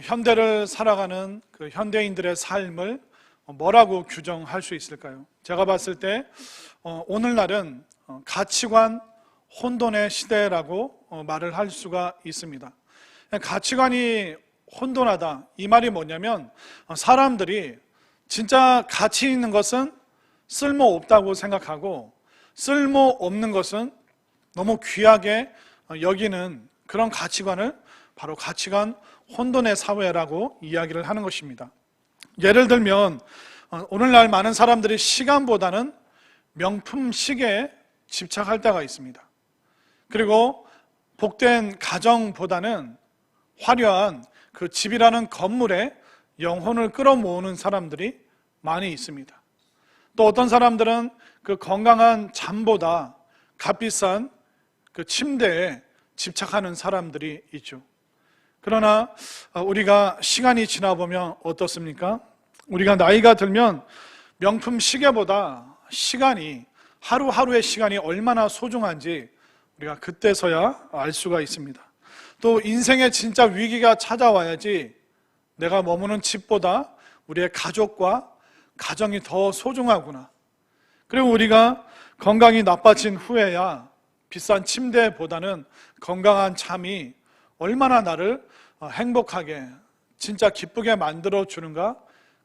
현대를 살아가는 그 현대인들의 삶을 뭐라고 규정할 수 있을까요? 제가 봤을 때 오늘날은 가치관 혼돈의 시대라고 말을 할 수가 있습니다. 가치관이 혼돈하다, 이 말이 뭐냐면 사람들이 진짜 가치 있는 것은 쓸모없다고 생각하고 쓸모없는 것은 너무 귀하게 여기는 그런 가치관을 바로 가치관 혼돈의 사회라고 이야기를 하는 것입니다. 예를 들면 오늘날 많은 사람들이 시간보다는 명품 시계에 집착할 때가 있습니다. 그리고 복된 가정보다는 화려한 그 집이라는 건물에 영혼을 끌어모으는 사람들이 많이 있습니다. 또 어떤 사람들은 그 건강한 잠보다 값비싼 그 침대에 집착하는 사람들이 있죠. 그러나 우리가 시간이 지나보면 어떻습니까? 우리가 나이가 들면 명품 시계보다 시간이, 하루하루의 시간이 얼마나 소중한지 우리가 그때서야 알 수가 있습니다. 또 인생에 진짜 위기가 찾아와야지 내가 머무는 집보다 우리의 가족과 가정이 더 소중하구나. 그리고 우리가 건강이 나빠진 후에야 비싼 침대보다는 건강한 잠이 얼마나 나를 행복하게, 진짜 기쁘게 만들어주는가,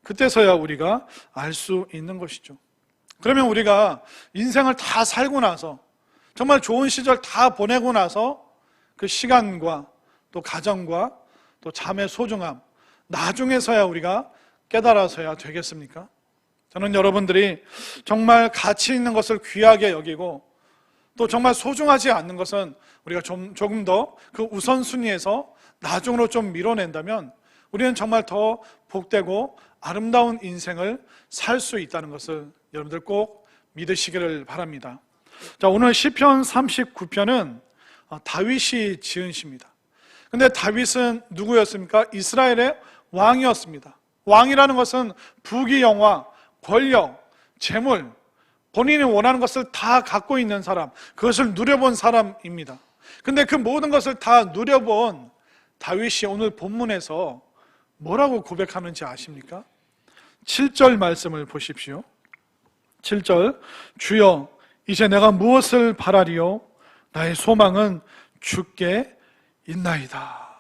그때서야 우리가 알 수 있는 것이죠. 그러면 우리가 인생을 다 살고 나서, 정말 좋은 시절 다 보내고 나서 그 시간과 또 가정과 또 잠의 소중함, 나중에서야 우리가 깨달아서야 되겠습니까? 저는 여러분들이 정말 가치 있는 것을 귀하게 여기고 또 정말 소중하지 않는 것은 우리가 조금 더 그 우선순위에서 나중으로 좀 밀어낸다면 우리는 정말 더 복되고 아름다운 인생을 살 수 있다는 것을 여러분들 꼭 믿으시기를 바랍니다. 자, 오늘 시편 39편은 다윗이 지은 시입니다. 근데 다윗은 누구였습니까? 이스라엘의 왕이었습니다. 왕이라는 것은 부귀영화, 권력, 재물, 본인이 원하는 것을 다 갖고 있는 사람, 그것을 누려본 사람입니다. 근데 그 모든 것을 다 누려본 다윗이 오늘 본문에서 뭐라고 고백하는지 아십니까? 7절 말씀을 보십시오. 7절, 주여 이제 내가 무엇을 바라리요? 나의 소망은 주께 있나이다.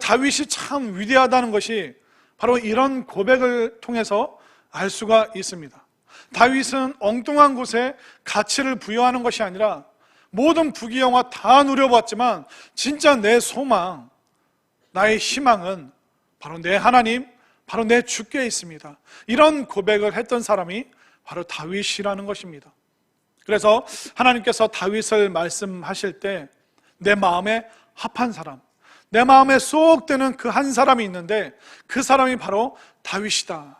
다윗이 참 위대하다는 것이 바로 이런 고백을 통해서 알 수가 있습니다. 다윗은 엉뚱한 곳에 가치를 부여하는 것이 아니라 모든 부귀영화 다 누려봤지만 진짜 내 소망, 나의 희망은 바로 내 하나님, 바로 내 주께 있습니다. 이런 고백을 했던 사람이 바로 다윗이라는 것입니다. 그래서 하나님께서 다윗을 말씀하실 때 내 마음에 합한 사람, 내 마음에 쏙 드는 그 한 사람이 있는데 그 사람이 바로 다윗이다.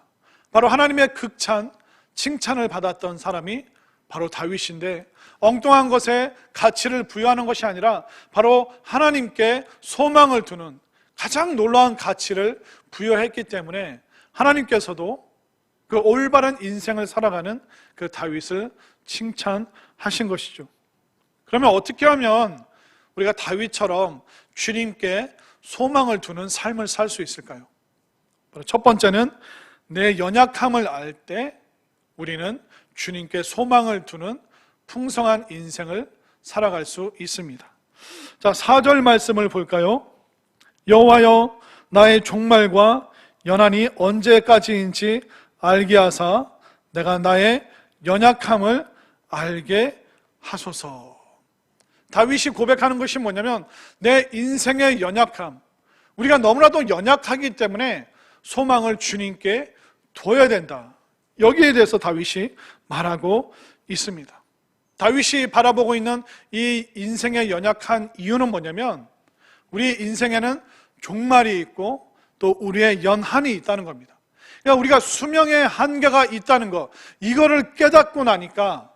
바로 하나님의 극찬, 칭찬을 받았던 사람이 바로 다윗인데 엉뚱한 것에 가치를 부여하는 것이 아니라 바로 하나님께 소망을 두는 가장 놀라운 가치를 부여했기 때문에 하나님께서도 그 올바른 인생을 살아가는 그 다윗을 칭찬하신 것이죠. 그러면 어떻게 하면 우리가 다윗처럼 주님께 소망을 두는 삶을 살 수 있을까요? 첫 번째는 내 연약함을 알 때 우리는 주님께 소망을 두는 풍성한 인생을 살아갈 수 있습니다. 자, 4절 말씀을 볼까요? 여호와여 나의 종말과 연한이 언제까지인지 알게 하사 내가 나의 연약함을 알게 하소서. 다윗이 고백하는 것이 뭐냐면 내 인생의 연약함, 우리가 너무나도 연약하기 때문에 소망을 주님께 둬야 된다. 여기에 대해서 다윗이 말하고 있습니다. 다윗이 바라보고 있는 이 인생의 연약한 이유는 뭐냐면 우리 인생에는 종말이 있고 또 우리의 연한이 있다는 겁니다. 그러니까 우리가 수명의 한계가 있다는 것, 이거를 깨닫고 나니까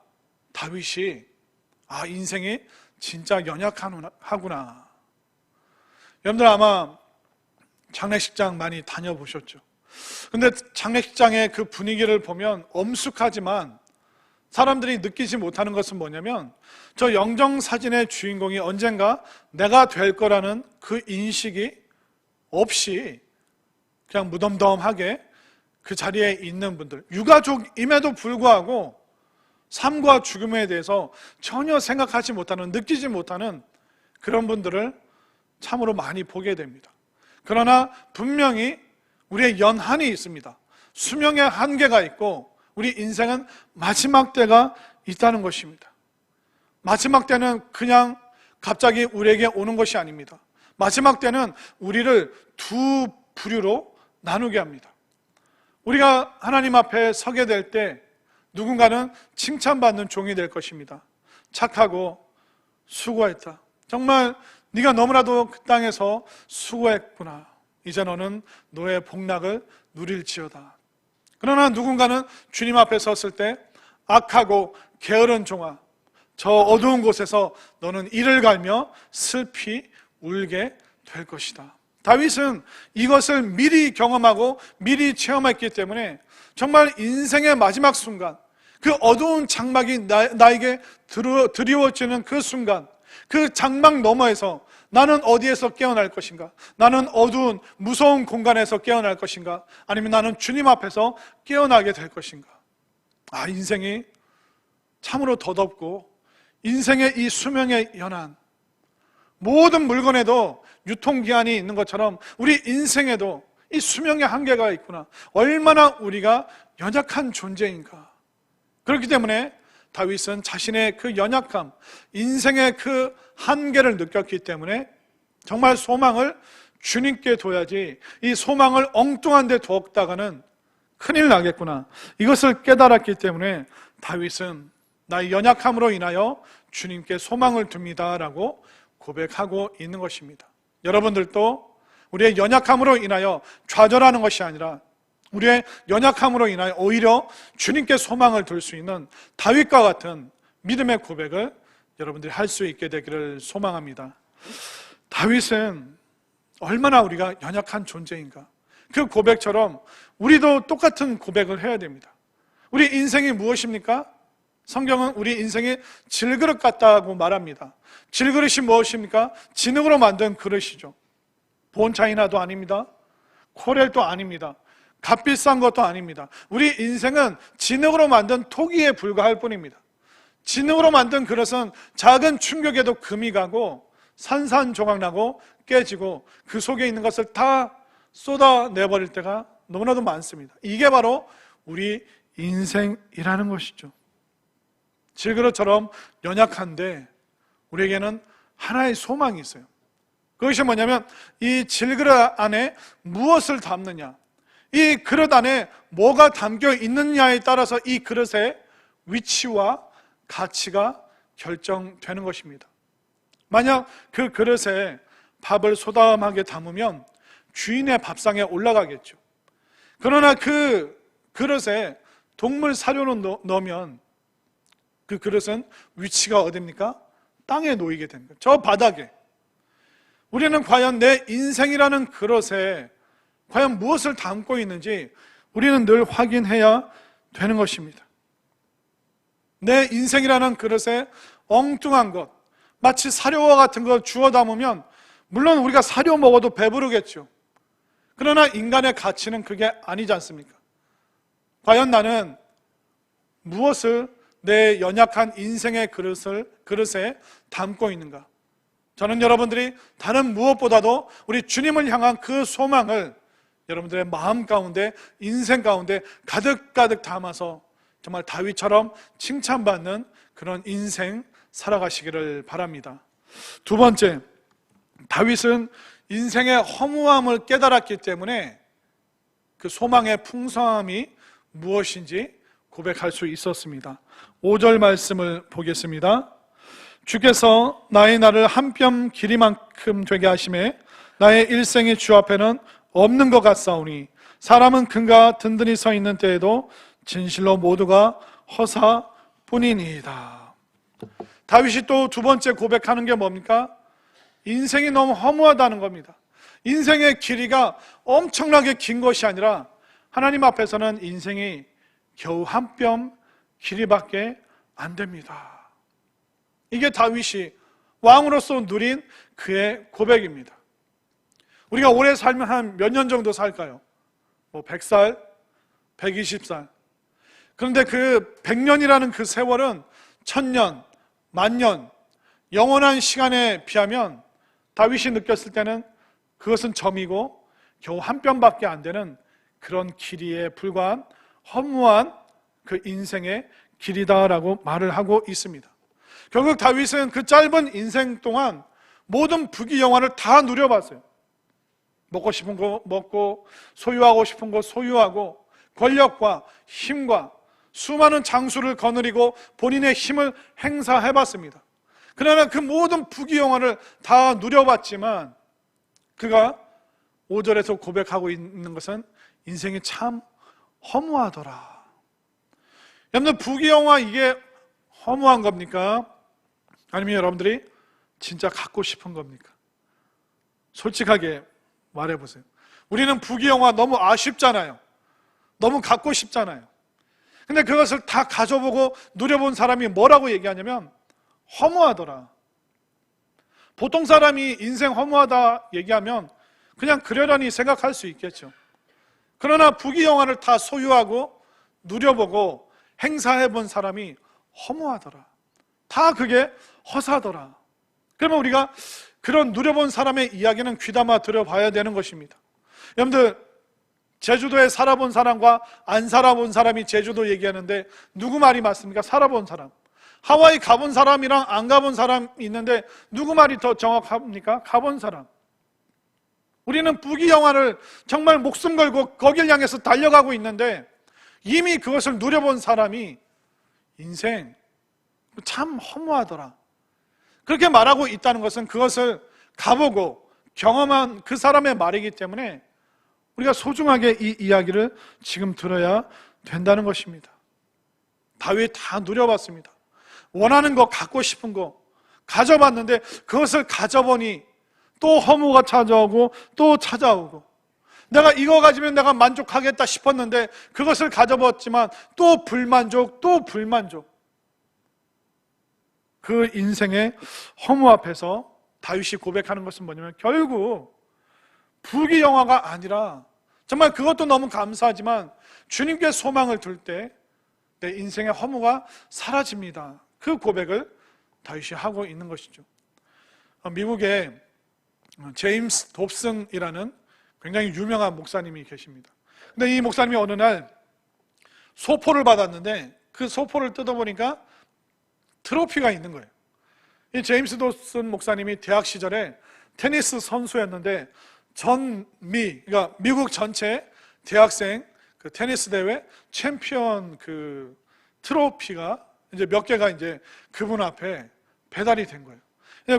다윗이 인생이 진짜 연약하구나. 여러분들 아마 장례식장 많이 다녀보셨죠? 근데 장례식장의 그 분위기를 보면 엄숙하지만 사람들이 느끼지 못하는 것은 뭐냐면 저 영정사진의 주인공이 언젠가 내가 될 거라는 그 인식이 없이 그냥 무덤덤하게 그 자리에 있는 분들, 유가족임에도 불구하고 삶과 죽음에 대해서 전혀 생각하지 못하는, 느끼지 못하는 그런 분들을 참으로 많이 보게 됩니다. 그러나 분명히 우리의 연한이 있습니다. 수명의 한계가 있고 우리 인생은 마지막 때가 있다는 것입니다. 마지막 때는 그냥 갑자기 우리에게 오는 것이 아닙니다. 마지막 때는 우리를 두 부류로 나누게 합니다. 우리가 하나님 앞에 서게 될 때 누군가는 칭찬받는 종이 될 것입니다. 착하고 수고했다. 정말 네가 너무나도 그 땅에서 수고했구나. 이제 너는 너의 복락을 누릴지어다. 그러나 누군가는 주님 앞에 섰을 때 악하고 게으른 종아, 저 어두운 곳에서 너는 이를 갈며 슬피 울게 될 것이다. 다윗은 이것을 미리 경험하고 미리 체험했기 때문에 정말 인생의 마지막 순간, 그 어두운 장막이 나에게 드리워지는 그 순간, 그 장막 너머에서 나는 어디에서 깨어날 것인가? 나는 어두운 무서운 공간에서 깨어날 것인가? 아니면 나는 주님 앞에서 깨어나게 될 것인가? 인생이 참으로 더덥고 인생의 이 수명의 연한, 모든 물건에도 유통기한이 있는 것처럼 우리 인생에도 이 수명의 한계가 있구나. 얼마나 우리가 연약한 존재인가. 그렇기 때문에 다윗은 자신의 그 연약함, 인생의 그 한계를 느꼈기 때문에 정말 소망을 주님께 둬야지, 이 소망을 엉뚱한 데 두었다가는 큰일 나겠구나. 이것을 깨달았기 때문에 다윗은 나의 연약함으로 인하여 주님께 소망을 둡니다 라고 고백하고 있는 것입니다. 여러분들도 우리의 연약함으로 인하여 좌절하는 것이 아니라 우리의 연약함으로 인하여 오히려 주님께 소망을 둘 수 있는 다윗과 같은 믿음의 고백을 여러분들이 할 수 있게 되기를 소망합니다. 다윗은 얼마나 우리가 연약한 존재인가. 그 고백처럼 우리도 똑같은 고백을 해야 됩니다. 우리 인생이 무엇입니까? 성경은 우리 인생이 질그릇 같다고 말합니다. 질그릇이 무엇입니까? 진흙으로 만든 그릇이죠. 본차이나도 아닙니다. 코렐도 아닙니다. 값비싼 것도 아닙니다. 우리 인생은 진흙으로 만든 토기에 불과할 뿐입니다. 진흙으로 만든 그릇은 작은 충격에도 금이 가고 산산조각 나고 깨지고 그 속에 있는 것을 다 쏟아내버릴 때가 너무나도 많습니다. 이게 바로 우리 인생이라는 것이죠. 질그릇처럼 연약한데 우리에게는 하나의 소망이 있어요. 그것이 뭐냐면 이 질그릇 안에 무엇을 담느냐, 이 그릇 안에 뭐가 담겨 있느냐에 따라서 이 그릇의 위치와 가치가 결정되는 것입니다. 만약 그 그릇에 밥을 소담하게 담으면 주인의 밥상에 올라가겠죠. 그러나 그 그릇에 동물 사료를 넣으면 그 그릇은 위치가 어디입니까? 땅에 놓이게 됩니다. 저 바닥에. 우리는 과연 내 인생이라는 그릇에 과연 무엇을 담고 있는지 우리는 늘 확인해야 되는 것입니다. 내 인생이라는 그릇에 엉뚱한 것, 마치 사료와 같은 걸 주워 담으면 물론 우리가 사료 먹어도 배부르겠죠. 그러나 인간의 가치는 그게 아니지 않습니까? 과연 나는 무엇을 내 연약한 인생의 그릇에 담고 있는가? 저는 여러분들이 다른 무엇보다도 우리 주님을 향한 그 소망을 여러분들의 마음 가운데, 인생 가운데 가득가득 담아서 정말 다윗처럼 칭찬받는 그런 인생 살아가시기를 바랍니다. 두 번째, 다윗은 인생의 허무함을 깨달았기 때문에 그 소망의 풍성함이 무엇인지 고백할 수 있었습니다. 5절 말씀을 보겠습니다. 주께서 나의 날을 한 뼘 길이만큼 되게 하심에 나의 일생이 주 앞에는 없는 것 같사오니 사람은 근가 든든히 서 있는 때에도 진실로 모두가 허사뿐이니이다. 다윗이 또 두 번째 고백하는 게 뭡니까? 인생이 너무 허무하다는 겁니다. 인생의 길이가 엄청나게 긴 것이 아니라 하나님 앞에서는 인생이 겨우 한 뼘 길이밖에 안 됩니다. 이게 다윗이 왕으로서 누린 그의 고백입니다. 우리가 오래 살면 한 몇 년 정도 살까요? 뭐 100살, 120살. 그런데 그 100년이라는 그 세월은 1000년, 만년, 영원한 시간에 비하면 다윗이 느꼈을 때는 그것은 점이고 겨우 한 뼘밖에 안 되는 그런 길이에 불과한 허무한 그 인생의 길이다라고 말을 하고 있습니다. 결국 다윗은 그 짧은 인생 동안 모든 부귀영화를 다 누려봤어요. 먹고 싶은 거 먹고, 소유하고 싶은 거 소유하고, 권력과 힘과 수많은 장수를 거느리고 본인의 힘을 행사해봤습니다. 그러나 그 모든 부귀영화를 다 누려봤지만 그가 5절에서 고백하고 있는 것은 인생이 참 허무하더라. 여러분들, 부귀영화 이게 허무한 겁니까? 아니면 여러분들이 진짜 갖고 싶은 겁니까? 솔직하게 말해보세요. 우리는 부귀영화 너무 아쉽잖아요. 너무 갖고 싶잖아요. 근데 그것을 다 가져보고 누려본 사람이 뭐라고 얘기하냐면 허무하더라. 보통 사람이 인생 허무하다 얘기하면 그냥 그러려니 생각할 수 있겠죠. 그러나 부귀영화를 다 소유하고 누려보고 행사해본 사람이 허무하더라. 다 그게 허사더라. 그러면 우리가 그런 누려본 사람의 이야기는 귀담아 들어봐야 되는 것입니다. 여러분들, 제주도에 살아본 사람과 안 살아본 사람이 제주도 얘기하는데 누구 말이 맞습니까? 살아본 사람. 하와이 가본 사람이랑 안 가본 사람이 있는데 누구 말이 더 정확합니까? 가본 사람. 우리는 부귀영화를 정말 목숨 걸고 거길 향해서 달려가고 있는데 이미 그것을 누려본 사람이 인생 참 허무하더라. 그렇게 말하고 있다는 것은 그것을 가보고 경험한 그 사람의 말이기 때문에 우리가 소중하게 이 이야기를 지금 들어야 된다는 것입니다. 다윗 다 누려봤습니다. 원하는 거, 갖고 싶은 거 가져봤는데 그것을 가져보니 또 허무가 찾아오고 또 찾아오고, 내가 이거 가지면 내가 만족하겠다 싶었는데 그것을 가져봤지만 또 불만족, 또 불만족. 그 인생의 허무 앞에서 다윗이 고백하는 것은 뭐냐면 결국 부귀영화가 아니라, 정말 그것도 너무 감사하지만 주님께 소망을 둘 때 내 인생의 허무가 사라집니다. 그 고백을 다윗이 하고 있는 것이죠. 미국에 제임스 dobson이라는 굉장히 유명한 목사님이 계십니다. 근데 이 목사님이 어느 날 소포를 받았는데 그 소포를 뜯어보니까 트로피가 있는 거예요. 이 제임스 dobson 목사님이 대학 시절에 테니스 선수였는데 그러니까 미국 전체 대학생 그 테니스 대회 챔피언 그 트로피가 이제 몇 개가 이제 그분 앞에 배달이 된 거예요.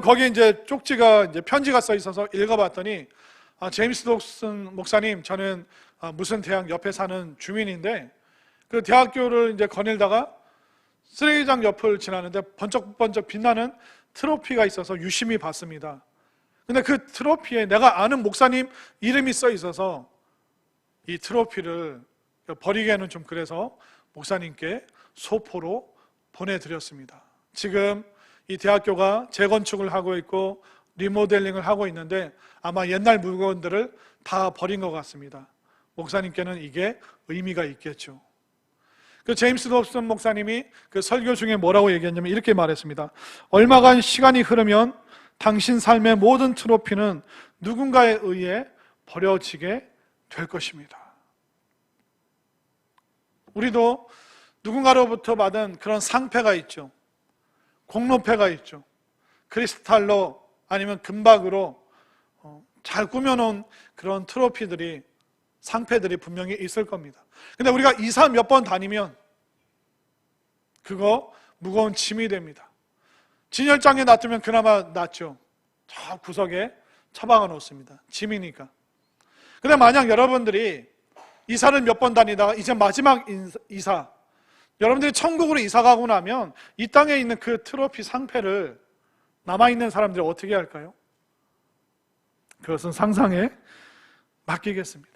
거기에 이제 쪽지가 이제 편지가 써 있어서 읽어봤더니 제임스 dobson 목사님, 저는 무슨 대학 옆에 사는 주민인데 그 대학교를 이제 거닐다가 쓰레기장 옆을 지나는데 번쩍번쩍 빛나는 트로피가 있어서 유심히 봤습니다. 근데 그 트로피에 내가 아는 목사님 이름이 써 있어서 이 트로피를 버리기에는 좀 그래서 목사님께 소포로 보내드렸습니다. 지금 이 대학교가 재건축을 하고 있고 리모델링을 하고 있는데 아마 옛날 물건들을 다 버린 것 같습니다. 목사님께는 이게 의미가 있겠죠. 그 제임스 dobson 목사님이 그 설교 중에 뭐라고 얘기했냐면 이렇게 말했습니다. 얼마간 시간이 흐르면 당신 삶의 모든 트로피는 누군가에 의해 버려지게 될 것입니다. 우리도 누군가로부터 받은 그런 상패가 있죠. 공로패가 있죠. 크리스탈로 아니면 금박으로 잘 꾸며놓은 그런 트로피들이, 상패들이 분명히 있을 겁니다. 근데 우리가 이사 몇 번 다니면 그거 무거운 짐이 됩니다. 진열장에 놔두면 그나마 낫죠. 저 구석에 처박아 놓습니다. 짐이니까. 근데 만약 여러분들이 이사를 몇 번 다니다가 이제 마지막 이사, 여러분들이 천국으로 이사 가고 나면 이 땅에 있는 그 트로피 상패를 남아있는 사람들이 어떻게 할까요? 그것은 상상에 맡기겠습니다.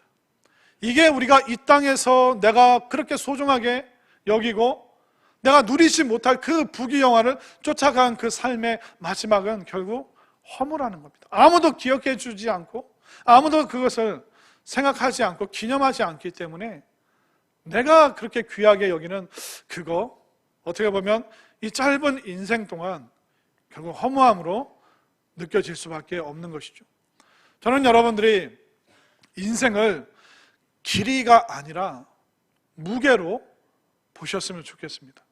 이게 우리가 이 땅에서 내가 그렇게 소중하게 여기고 내가 누리지 못할 그 부귀영화를 쫓아간 그 삶의 마지막은 결국 허무라는 겁니다. 아무도 기억해 주지 않고 아무도 그것을 생각하지 않고 기념하지 않기 때문에 내가 그렇게 귀하게 여기는 그거, 어떻게 보면 이 짧은 인생 동안 결국 허무함으로 느껴질 수밖에 없는 것이죠. 저는 여러분들이 인생을 길이가 아니라 무게로 보셨으면 좋겠습니다.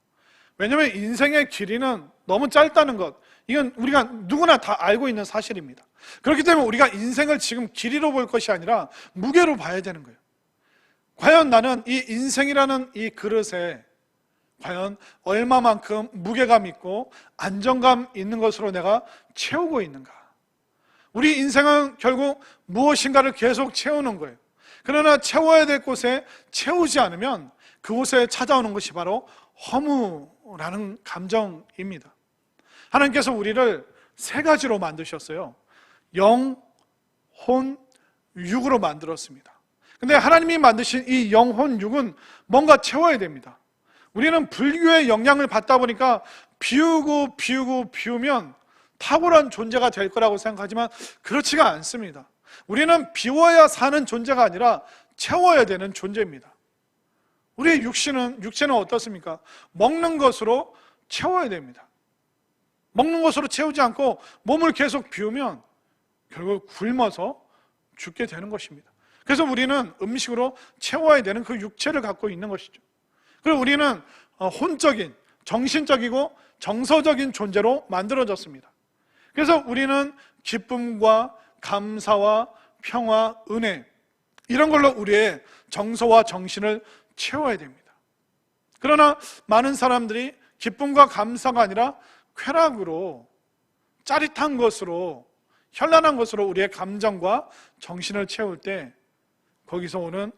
왜냐하면 인생의 길이는 너무 짧다는 것, 이건 우리가 누구나 다 알고 있는 사실입니다. 그렇기 때문에 우리가 인생을 지금 길이로 볼 것이 아니라 무게로 봐야 되는 거예요. 과연 나는 이 인생이라는 이 그릇에 과연 얼마만큼 무게감 있고 안정감 있는 것으로 내가 채우고 있는가? 우리 인생은 결국 무엇인가를 계속 채우는 거예요. 그러나 채워야 될 곳에 채우지 않으면 그곳에 찾아오는 것이 바로 허무라는 감정입니다. 하나님께서 우리를 세 가지로 만드셨어요. 영, 혼, 육으로 만들었습니다. 근데 하나님이 만드신 이 영, 혼, 육은 뭔가 채워야 됩니다. 우리는 불교의 영향을 받다 보니까 비우면 탁월한 존재가 될 거라고 생각하지만 그렇지가 않습니다. 우리는 비워야 사는 존재가 아니라 채워야 되는 존재입니다. 우리의 육체는 어떻습니까? 먹는 것으로 채워야 됩니다. 먹는 것으로 채우지 않고 몸을 계속 비우면 결국 굶어서 죽게 되는 것입니다. 그래서 우리는 음식으로 채워야 되는 그 육체를 갖고 있는 것이죠. 그리고 우리는 혼적인, 정신적이고 정서적인 존재로 만들어졌습니다. 그래서 우리는 기쁨과 감사와 평화, 은혜, 이런 걸로 우리의 정서와 정신을 채워야 됩니다. 그러나 많은 사람들이 기쁨과 감사가 아니라 쾌락으로, 짜릿한 것으로, 현란한 것으로 우리의 감정과 정신을 채울 때 거기서 오는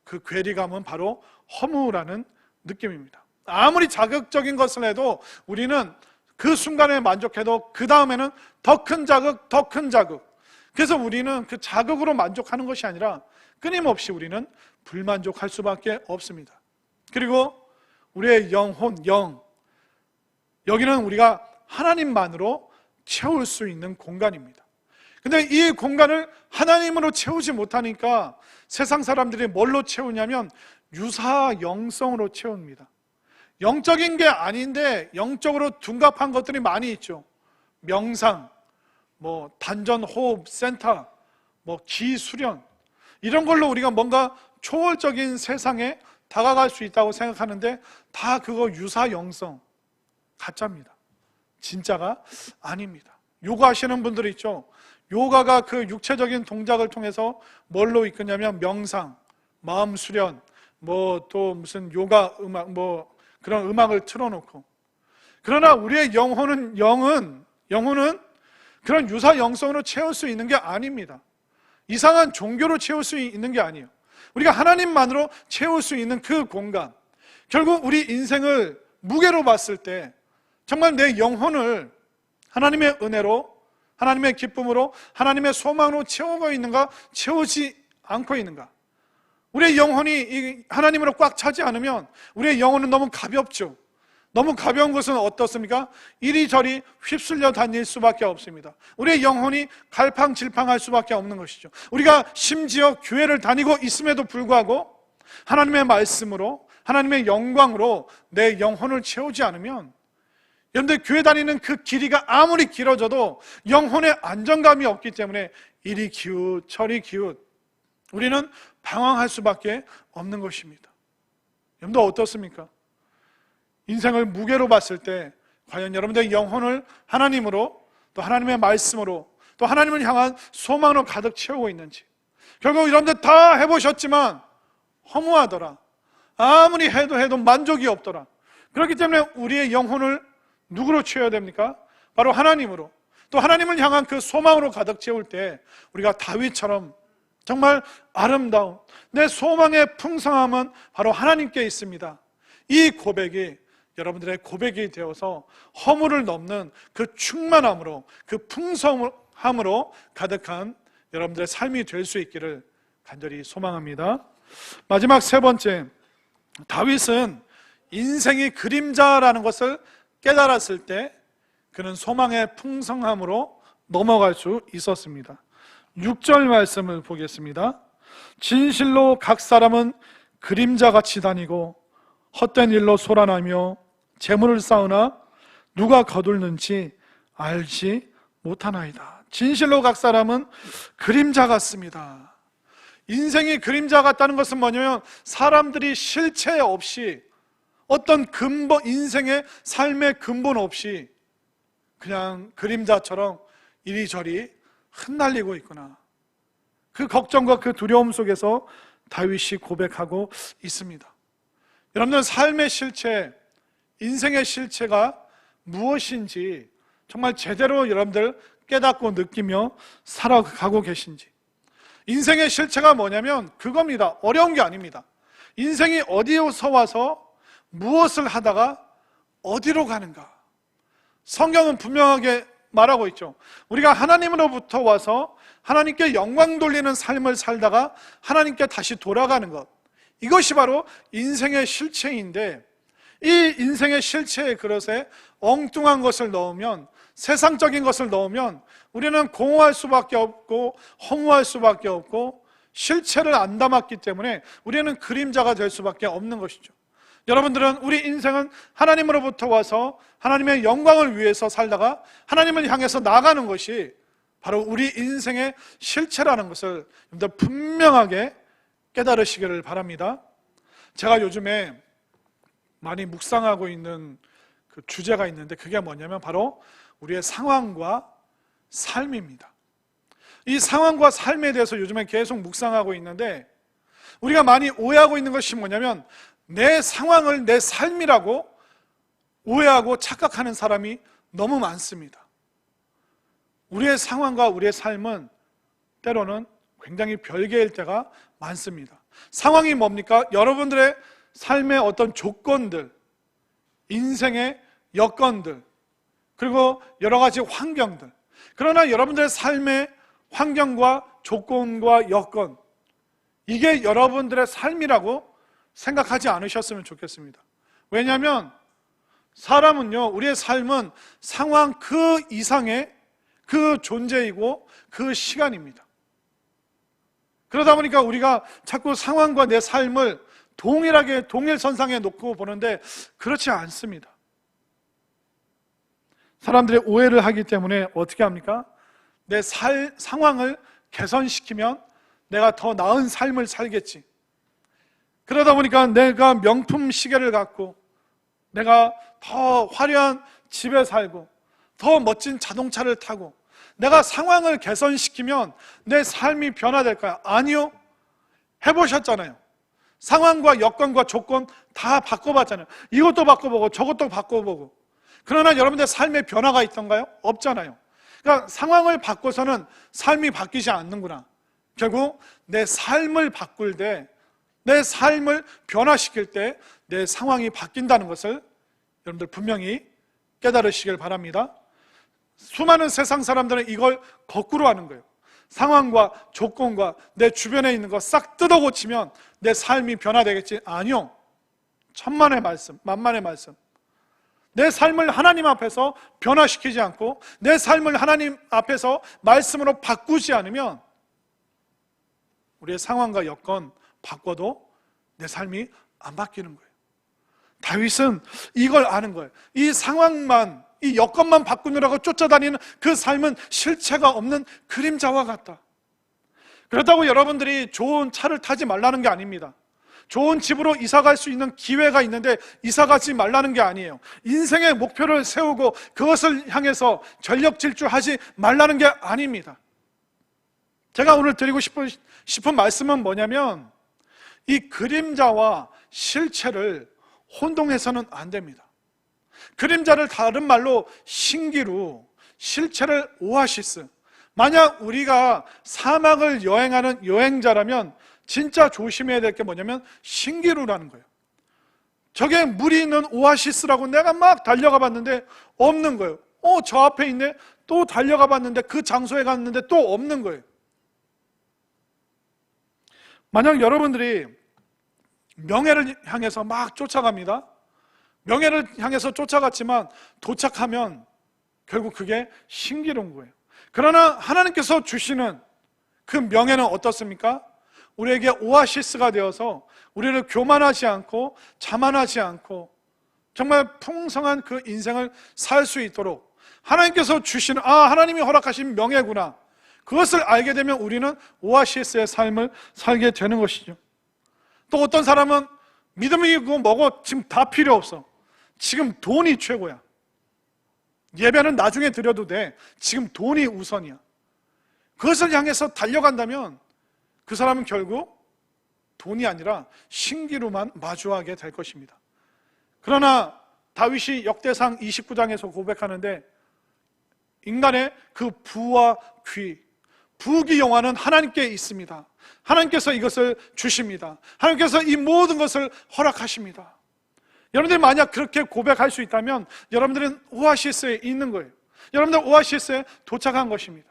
그 괴리감은 바로 허무라는 느낌입니다. 아무리 자극적인 것을 해도 우리는 그 순간에 만족해도 그 다음에는 더 큰 자극, 더 큰 자극. 그래서 우리는 그 자극으로 만족하는 것이 아니라 끊임없이 우리는 불만족할 수밖에 없습니다. 그리고 우리의 영혼, 여기는 우리가 하나님만으로 채울 수 있는 공간입니다. 근데 이 공간을 하나님으로 채우지 못하니까 세상 사람들이 뭘로 채우냐면 유사영성으로 채웁니다. 영적인 게 아닌데 영적으로 둔갑한 것들이 많이 있죠. 명상, 단전호흡 센터, 기수련, 이런 걸로 우리가 뭔가 초월적인 세상에 다가갈 수 있다고 생각하는데 다 그거 유사영성, 가짜입니다. 진짜가 아닙니다. 요가 하시는 분들이 있죠. 요가가 그 육체적인 동작을 통해서 뭘로 이끄냐면 명상, 마음 수련, 또 무슨 요가 음악, 그런 음악을 틀어놓고. 그러나 우리의 영혼은 그런 유사 영성으로 채울 수 있는 게 아닙니다. 이상한 종교로 채울 수 있는 게 아니에요. 우리가 하나님만으로 채울 수 있는 그 공간, 결국 우리 인생을 무게로 봤을 때 정말 내 영혼을 하나님의 은혜로, 하나님의 기쁨으로, 하나님의 소망으로 채우고 있는가, 채우지 않고 있는가. 우리의 영혼이 하나님으로 꽉 차지 않으면 우리의 영혼은 너무 가볍죠. 너무 가벼운 것은 어떻습니까? 이리저리 휩쓸려 다닐 수밖에 없습니다. 우리의 영혼이 갈팡질팡할 수밖에 없는 것이죠. 우리가 심지어 교회를 다니고 있음에도 불구하고 하나님의 말씀으로, 하나님의 영광으로 내 영혼을 채우지 않으면, 여러분들 교회 다니는 그 길이가 아무리 길어져도 영혼의 안정감이 없기 때문에 이리 기웃 저리 기웃, 우리는 방황할 수밖에 없는 것입니다. 여러분들 어떻습니까? 인생을 무게로 봤을 때 과연 여러분들의 영혼을 하나님으로, 또 하나님의 말씀으로, 또 하나님을 향한 소망으로 가득 채우고 있는지. 결국 여러분들 다 해보셨지만 허무하더라, 아무리 해도 만족이 없더라. 그렇기 때문에 우리의 영혼을 누구로 채워야 됩니까? 바로 하나님으로, 또 하나님을 향한 그 소망으로 가득 채울 때 우리가 다윗처럼 정말 아름다운 내 소망의 풍성함은 바로 하나님께 있습니다. 이 고백이 여러분들의 고백이 되어서 허물을 넘는 그 충만함으로, 그 풍성함으로 가득한 여러분들의 삶이 될 수 있기를 간절히 소망합니다. 마지막 세 번째, 다윗은 인생이 그림자라는 것을 깨달았을 때 그는 소망의 풍성함으로 넘어갈 수 있었습니다. 6절 말씀을 보겠습니다. 진실로 각 사람은 그림자같이 다니고 헛된 일로 소란하며 재물을 쌓으나 누가 거둘는지 알지 못하나이다. 진실로 각 사람은 그림자 같습니다. 인생이 그림자 같다는 것은 뭐냐면 사람들이 실체 없이 어떤 근본, 인생의 삶의 근본 없이 그냥 그림자처럼 이리저리 흩날리고 있구나. 그 걱정과 그 두려움 속에서 다윗이 고백하고 있습니다. 여러분들 삶의 실체, 인생의 실체가 무엇인지 정말 제대로 여러분들 깨닫고 느끼며 살아가고 계신지. 인생의 실체가 뭐냐면 그겁니다. 어려운 게 아닙니다. 인생이 어디서 와서 무엇을 하다가 어디로 가는가. 성경은 분명하게 말하고 있죠. 우리가 하나님으로부터 와서 하나님께 영광 돌리는 삶을 살다가 하나님께 다시 돌아가는 것, 이것이 바로 인생의 실체인데, 이 인생의 실체의 그릇에 엉뚱한 것을 넣으면, 세상적인 것을 넣으면 우리는 공허할 수밖에 없고 허무할 수밖에 없고 실체를 안 담았기 때문에 우리는 그림자가 될 수밖에 없는 것이죠. 여러분들은 우리 인생은 하나님으로부터 와서 하나님의 영광을 위해서 살다가 하나님을 향해서 나아가는 것이 바로 우리 인생의 실체라는 것을 여러분들 분명하게 깨달으시기를 바랍니다. 제가 요즘에 많이 묵상하고 있는 그 주제가 있는데 그게 뭐냐면 바로 우리의 상황과 삶입니다. 이 상황과 삶에 대해서 요즘에 계속 묵상하고 있는데 우리가 많이 오해하고 있는 것이 뭐냐면 내 상황을 내 삶이라고 오해하고 착각하는 사람이 너무 많습니다. 우리의 상황과 우리의 삶은 때로는 굉장히 별개일 때가 많습니다. 상황이 뭡니까? 여러분들의 삶의 어떤 조건들, 인생의 여건들, 그리고 여러 가지 환경들. 그러나 여러분들의 삶의 환경과 조건과 여건, 이게 여러분들의 삶이라고 생각하지 않으셨으면 좋겠습니다. 왜냐하면 사람은요, 우리의 삶은 상황 그 이상의 그 존재이고 그 시간입니다. 그러다 보니까 우리가 자꾸 상황과 내 삶을 동일하게 동일선상에 놓고 보는데 그렇지 않습니다. 사람들이 오해를 하기 때문에 어떻게 합니까? 내 상황을 개선시키면 내가 더 나은 삶을 살겠지. 그러다 보니까 내가 명품 시계를 갖고 내가 더 화려한 집에 살고 더 멋진 자동차를 타고 내가 상황을 개선시키면 내 삶이 변화될까요? 아니요. 해보셨잖아요. 상황과 여건과 조건 다 바꿔봤잖아요. 이것도 바꿔보고 저것도 바꿔보고. 그러나 여러분들 삶에 변화가 있던가요? 없잖아요. 그러니까 상황을 바꿔서는 삶이 바뀌지 않는구나. 결국 내 삶을 바꿀 때, 내 삶을 변화시킬 때 내 상황이 바뀐다는 것을 여러분들 분명히 깨달으시길 바랍니다. 수많은 세상 사람들은 이걸 거꾸로 하는 거예요. 상황과 조건과 내 주변에 있는 거 싹 뜯어 고치면 내 삶이 변화되겠지? 아니요. 천만의 말씀, 만만의 말씀. 내 삶을 하나님 앞에서 변화시키지 않고 내 삶을 하나님 앞에서 말씀으로 바꾸지 않으면 우리의 상황과 여건 바꿔도 내 삶이 안 바뀌는 거예요. 다윗은 이걸 아는 거예요. 이 상황만, 이 여건만 바꾸느라고 쫓아다니는 그 삶은 실체가 없는 그림자와 같다. 그렇다고 여러분들이 좋은 차를 타지 말라는 게 아닙니다. 좋은 집으로 이사 갈 수 있는 기회가 있는데 이사 가지 말라는 게 아니에요. 인생의 목표를 세우고 그것을 향해서 전력 질주하지 말라는 게 아닙니다. 제가 오늘 드리고 싶은 말씀은 뭐냐면 이 그림자와 실체를 혼동해서는 안 됩니다. 그림자를 다른 말로 신기루, 실체를 오아시스. 만약 우리가 사막을 여행하는 여행자라면 진짜 조심해야 될 게 뭐냐면 신기루라는 거예요. 저게 물이 있는 오아시스라고 내가 막 달려가 봤는데 없는 거예요. 저 앞에 있네. 또 달려가 봤는데 그 장소에 갔는데 또 없는 거예요. 만약 여러분들이 명예를 향해서 막 쫓아갑니다. 명예를 향해서 쫓아갔지만 도착하면 결국 그게 신기루인 거예요. 그러나 하나님께서 주시는 그 명예는 어떻습니까? 우리에게 오아시스가 되어서 우리를 교만하지 않고 자만하지 않고 정말 풍성한 그 인생을 살 수 있도록 하나님께서 주시는, 하나님이 허락하신 명예구나, 그것을 알게 되면 우리는 오아시스의 삶을 살게 되는 것이죠. 또 어떤 사람은 믿음이고 뭐고 지금 다 필요 없어. 지금 돈이 최고야. 예배는 나중에 드려도 돼. 지금 돈이 우선이야. 그것을 향해서 달려간다면 그 사람은 결국 돈이 아니라 신기루만 마주하게 될 것입니다. 그러나 다윗이 역대상 29장에서 고백하는데, 인간의 그 부와 귀, 부귀 영화는 하나님께 있습니다. 하나님께서 이것을 주십니다. 하나님께서 이 모든 것을 허락하십니다. 여러분들이 만약 그렇게 고백할 수 있다면 여러분들은 오아시스에 있는 거예요. 여러분들 오아시스에 도착한 것입니다.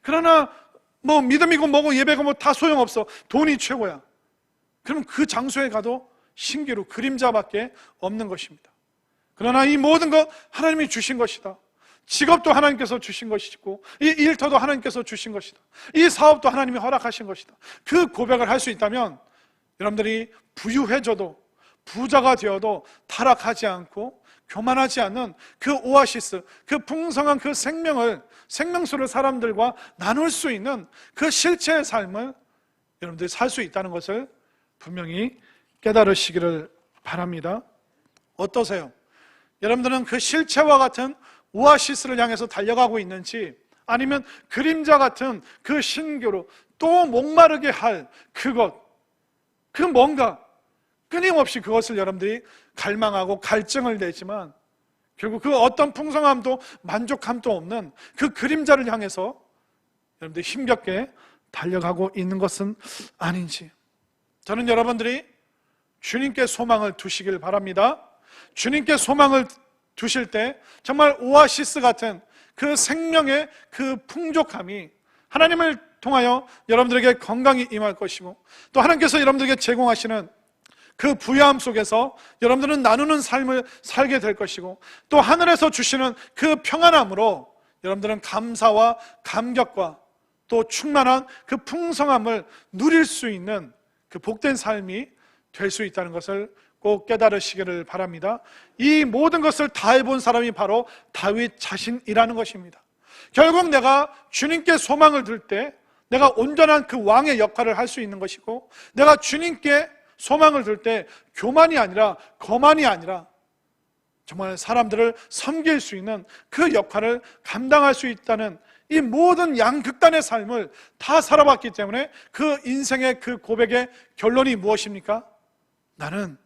그러나 뭐 믿음이고 뭐고 예배고 뭐 다 소용없어. 돈이 최고야. 그럼 그 장소에 가도 신기루, 그림자밖에 없는 것입니다. 그러나 이 모든 것 하나님이 주신 것이다. 직업도 하나님께서 주신 것이고, 이 일터도 하나님께서 주신 것이다. 이 사업도 하나님이 허락하신 것이다. 그 고백을 할 수 있다면 여러분들이 부유해져도, 부자가 되어도 타락하지 않고 교만하지 않는 그 오아시스, 그 풍성한 그 생명수를 사람들과 나눌 수 있는 그 실체의 삶을 여러분들이 살 수 있다는 것을 분명히 깨달으시기를 바랍니다. 어떠세요? 여러분들은 그 실체와 같은 오아시스를 향해서 달려가고 있는지, 아니면 그림자 같은 그 신교로 또 목마르게 할 그것, 그 뭔가 끊임없이 그것을 여러분들이 갈망하고 갈증을 내지만 결국 그 어떤 풍성함도 만족함도 없는 그 그림자를 향해서 여러분들이 힘겹게 달려가고 있는 것은 아닌지, 저는 여러분들이 주님께 소망을 두시길 바랍니다. 주님께 소망을 두실 때 정말 오아시스 같은 그 생명의 그 풍족함이 하나님을 통하여 여러분들에게 건강이 임할 것이고, 또 하나님께서 여러분들에게 제공하시는 그 부유함 속에서 여러분들은 나누는 삶을 살게 될 것이고, 또 하늘에서 주시는 그 평안함으로 여러분들은 감사와 감격과 또 충만한 그 풍성함을 누릴 수 있는 그 복된 삶이 될 수 있다는 것을 꼭 깨달으시기를 바랍니다. 이 모든 것을 다 해본 사람이 바로 다윗 자신이라는 것입니다. 결국 내가 주님께 소망을 둘 때 내가 온전한 그 왕의 역할을 할 수 있는 것이고, 내가 주님께 소망을 둘 때 교만이 아니라 거만이 아니라 정말 사람들을 섬길 수 있는 그 역할을 감당할 수 있다는 이 모든 양극단의 삶을 다 살아봤기 때문에 그 인생의 그 고백의 결론이 무엇입니까? 나는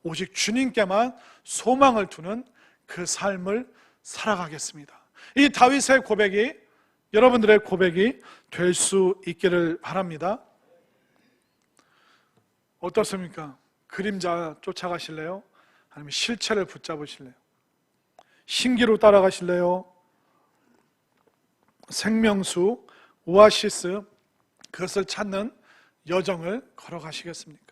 오직 주님께만 소망을 두는 그 삶을 살아가겠습니다. 이 다윗의 고백이 여러분들의 고백이 될 수 있기를 바랍니다. 어떻습니까? 그림자 쫓아가실래요? 아니면 실체를 붙잡으실래요? 신기로 따라가실래요? 생명수, 오아시스, 그것을 찾는 여정을 걸어가시겠습니까?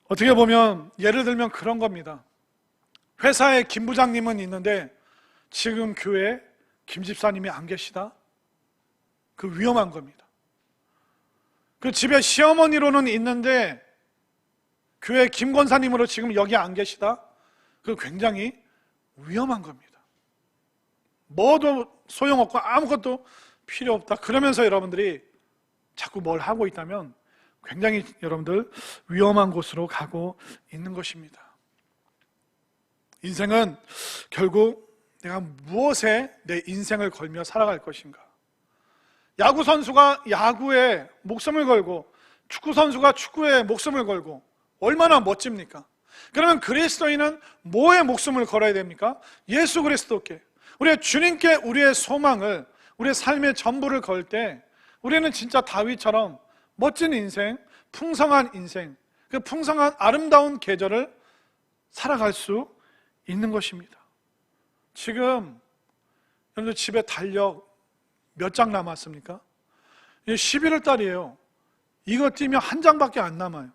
어떻게 보면 예를 들면 그런 겁니다. 회사에 김 부장님은 있는데 지금 교회에 김 집사님이 안 계시다? 그 위험한 겁니다. 그 집에 시어머니로는 있는데 교회 김 권사님으로 지금 여기 안 계시다? 그 굉장히 위험한 겁니다. 뭐도 소용없고 아무것도 필요 없다. 그러면서 여러분들이 자꾸 뭘 하고 있다면 굉장히 여러분들 위험한 곳으로 가고 있는 것입니다. 인생은 결국 내가 무엇에 내 인생을 걸며 살아갈 것인가. 야구 선수가 야구에 목숨을 걸고 축구 선수가 축구에 목숨을 걸고 얼마나 멋집니까? 그러면 그리스도인은 뭐에 목숨을 걸어야 됩니까? 예수 그리스도께, 우리의 주님께 우리의 소망을, 우리의 삶의 전부를 걸 때 우리는 진짜 다윗처럼 멋진 인생, 풍성한 인생, 그 풍성한 아름다운 계절을 살아갈 수 있는 것입니다. 지금 여러분들 집에 달력 몇 장 남았습니까? 11월 달이에요. 이거 뛰면 한 장밖에 안 남아요.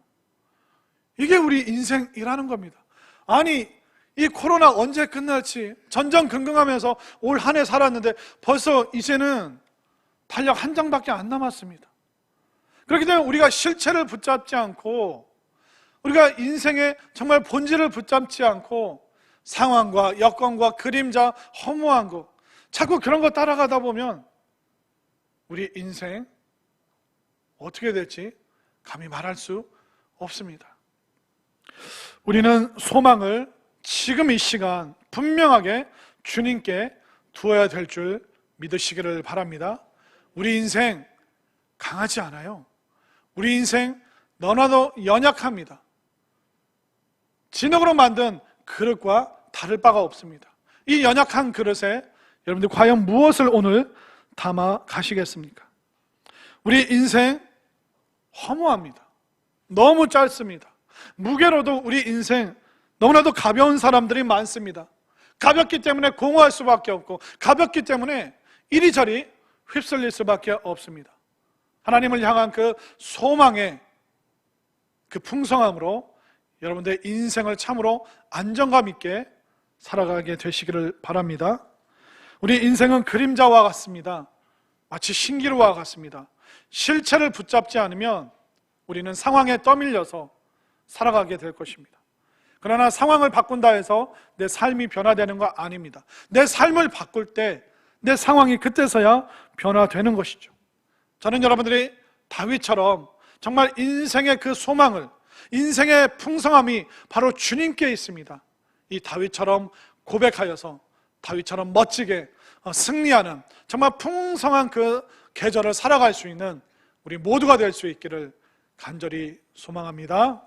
이게 우리 인생이라는 겁니다. 아니, 이 코로나 언제 끝날지 전전긍긍하면서 올 한 해 살았는데 벌써 이제는 달력 한 장밖에 안 남았습니다. 그렇기 때문에 우리가 실체를 붙잡지 않고, 우리가 인생의 정말 본질을 붙잡지 않고 상황과 여건과 그림자, 허무한 거, 자꾸 그런 거 따라가다 보면 우리 인생 어떻게 될지 감히 말할 수 없습니다. 우리는 소망을 지금 이 시간 분명하게 주님께 두어야 될 줄 믿으시기를 바랍니다. 우리 인생 강하지 않아요. 우리 인생 너무나도 연약합니다. 진흙으로 만든 그릇과 다를 바가 없습니다. 이 연약한 그릇에 여러분들 과연 무엇을 오늘 담아 가시겠습니까? 우리 인생 허무합니다. 너무 짧습니다. 무게로도 우리 인생 너무나도 가벼운 사람들이 많습니다. 가볍기 때문에 공허할 수밖에 없고, 가볍기 때문에 이리저리 휩쓸릴 수밖에 없습니다. 하나님을 향한 그 소망의 그 풍성함으로 여러분들의 인생을 참으로 안정감 있게 살아가게 되시기를 바랍니다. 우리 인생은 그림자와 같습니다. 마치 신기루와 같습니다. 실체를 붙잡지 않으면 우리는 상황에 떠밀려서 살아가게 될 것입니다. 그러나 상황을 바꾼다 해서 내 삶이 변화되는 거 아닙니다. 내 삶을 바꿀 때 내 상황이 그때서야 변화되는 것이죠. 저는 여러분들이 다윗처럼 정말 인생의 그 소망을, 인생의 풍성함이 바로 주님께 있습니다. 이 다윗처럼 고백하여서 다윗처럼 멋지게 승리하는 정말 풍성한 그 계절을 살아갈 수 있는 우리 모두가 될 수 있기를 간절히 소망합니다.